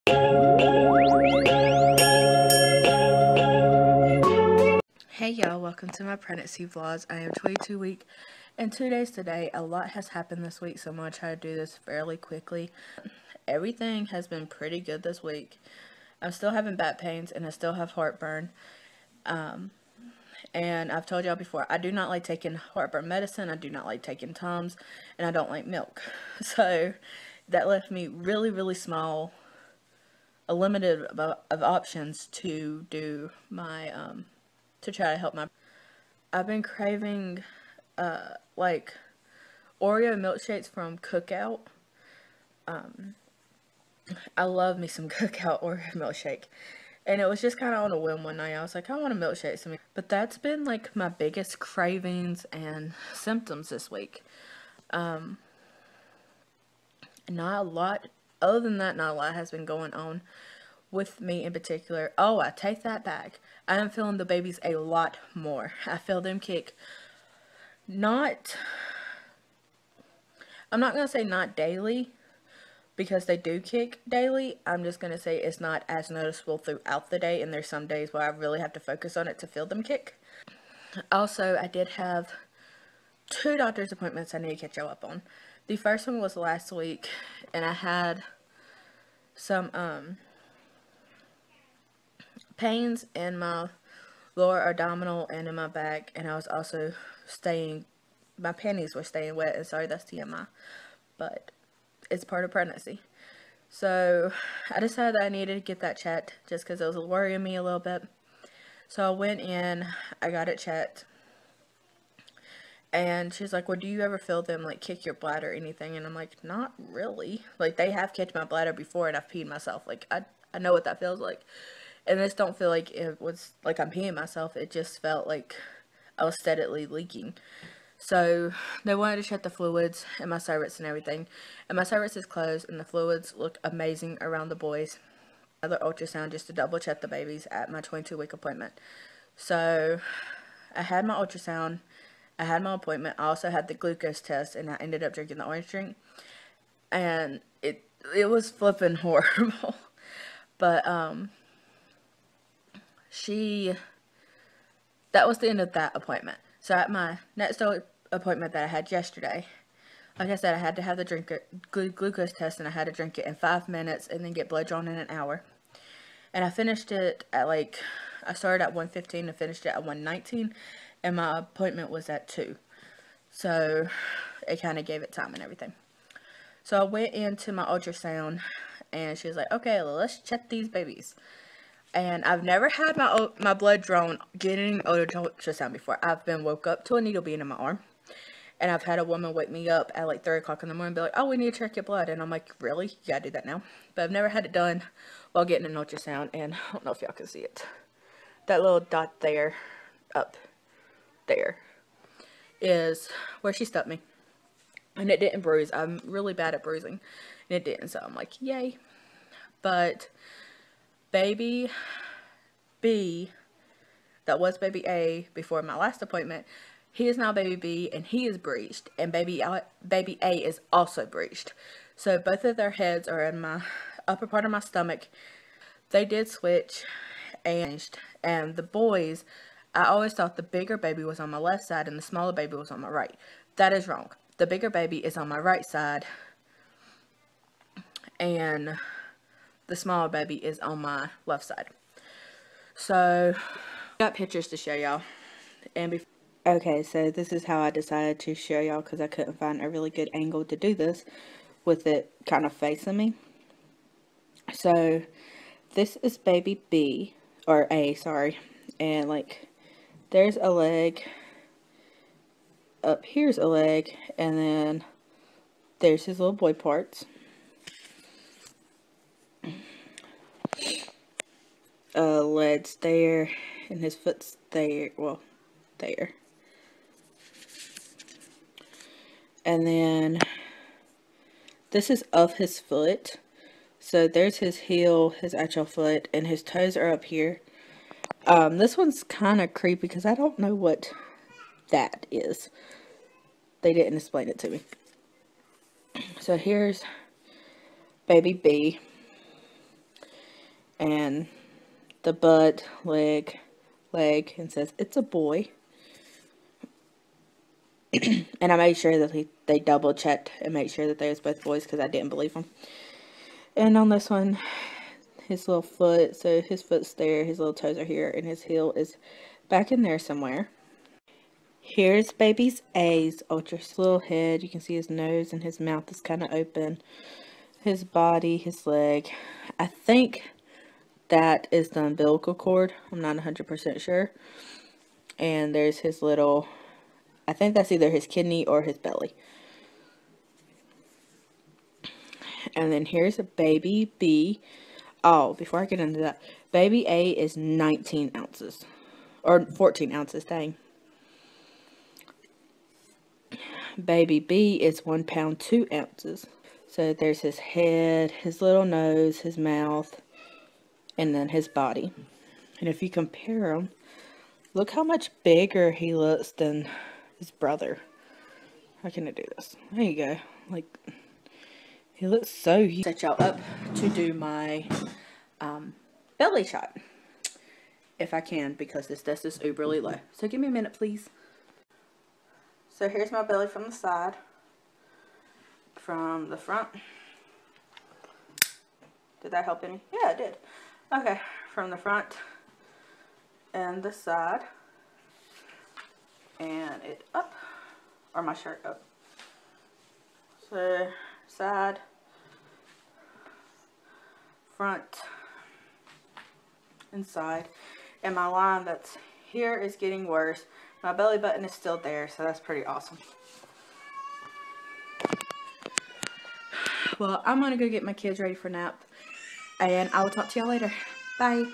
Hey y'all, welcome to my pregnancy vlogs. I am 22 week and 2 days today. A lot has happened this week, so I'm going to try to do this fairly quickly. Everything has been pretty good this week. I'm still having back pains and I still have heartburn. And I've told y'all before, I do not like taking heartburn medicine, I do not like taking Tums, and I don't like milk. So that left me really small, a limited of options to do my, to try to help my... I've been craving, like, Oreo milkshakes from Cookout. I love me some Cookout Oreo milkshake. And it was just kind of on a whim one night. I was like, I want a milkshake. But that's been, like, my biggest cravings and symptoms this week. Not a lot. Other than that, not a lot has been going on with me in particular. Oh, I take that back. I am feeling the babies a lot more. I feel them kick. I'm not going to say not daily, because they do kick daily. I'm just going to say it's not as noticeable throughout the day, and there's some days where I really have to focus on it to feel them kick. Also, I did have 2 doctor's appointments I need to catch y'all up on. The first one was last week, and I had some pains in my lower abdominal and in my back, and I was also my panties were staying wet, and sorry, that's TMI, but it's part of pregnancy. So I decided that I needed to get that checked just because it was worrying me a little bit. So I went in, I got it checked, and she's like, well, do you ever feel them, like, kick your bladder or anything? And I'm like, not really. Like, they have kicked my bladder before, and I've peed myself. Like, I know what that feels like. And this don't feel like it was, like, I'm peeing myself. It just felt like I was steadily leaking. So they wanted to check the fluids and my cervix and everything. And my cervix is closed, and the fluids look amazing around the boys. Another ultrasound just to double check the babies at my 22-week appointment. So I had my ultrasound, I had my appointment, I also had the glucose test, and I ended up drinking the orange drink. And it was flipping horrible. But that was the end of that appointment. So at my next appointment that I had yesterday, like I said, I had to have the glucose test, and I had to drink it in 5 minutes and then get blood drawn in an hour. And I finished it at, like, I started at 1:15 and finished it at 1:19, and my appointment was at 2. So it kind of gave it time and everything. So I went into my ultrasound, and she was like, okay, well, let's check these babies. And I've never had my blood drawn getting ultrasound before. I've been woke up to a needle being in my arm. And I've had a woman wake me up at like 3 o'clock in the morning and be like, oh, we need to check your blood. And I'm like, really? You gotta do that now? But I've never had it done while getting an ultrasound. And I don't know if y'all can see it. That little dot there, up there, is where she stuck me. And it didn't bruise. I'm really bad at bruising. And it didn't. So I'm like, yay. But baby B, that was baby A before my last appointment, he is now baby B, and he is breached, and baby A is also breached. So both of their heads are in my upper part of my stomach. They did switch, and the boys, I always thought the bigger baby was on my left side and the smaller baby was on my right. That is wrong. The bigger baby is on my right side, and the smaller baby is on my left side. So I got pictures to show y'all. And okay, so this is how I decided to show y'all, because I couldn't find a really good angle to do this with it kind of facing me. So this is baby B, or A, sorry. And like, there's a leg, up here's a leg, and then there's his little boy parts. Legs there, and his foot's there, well, there. And then this is of his foot. So there's his heel, his actual foot, and his toes are up here. This one's kind of creepy because I don't know what that is. They didn't explain it to me. So here's baby B. and the butt, leg, and says it's a boy. And I made sure that they double checked and made sure that they was both boys because I didn't believe them. And on this one, his little foot, so his foot's there, his little toes are here, and his heel is back in there somewhere. Here's baby's A's ultra little head. You can see his nose and his mouth is kind of open. His body, his leg. I think that is the umbilical cord. I'm not 100% sure. And there's his little, I think that's either his kidney or his belly. And then here's a baby B. Oh, before I get into that, baby A is 19 ounces. Or 14 ounces, dang. Baby B is 1 pound 2 ounces. So there's his head, his little nose, his mouth, and then his body. And if you compare them, look how much bigger he looks than his brother. How can I do this? There you go. Like, he looks so huge. Set y'all up to do my belly shot. If I can, because this dust is uberly low. So give me a minute, please. So here's my belly from the side. From the front. Did that help any? Yeah, it did. Okay, from the front and the side. And it up. Or my shirt up. So, side, front, and side. And my line that's here is getting worse. My belly button is still there, so that's pretty awesome. Well, I'm going to go get my kids ready for nap. And I will talk to y'all later. Bye.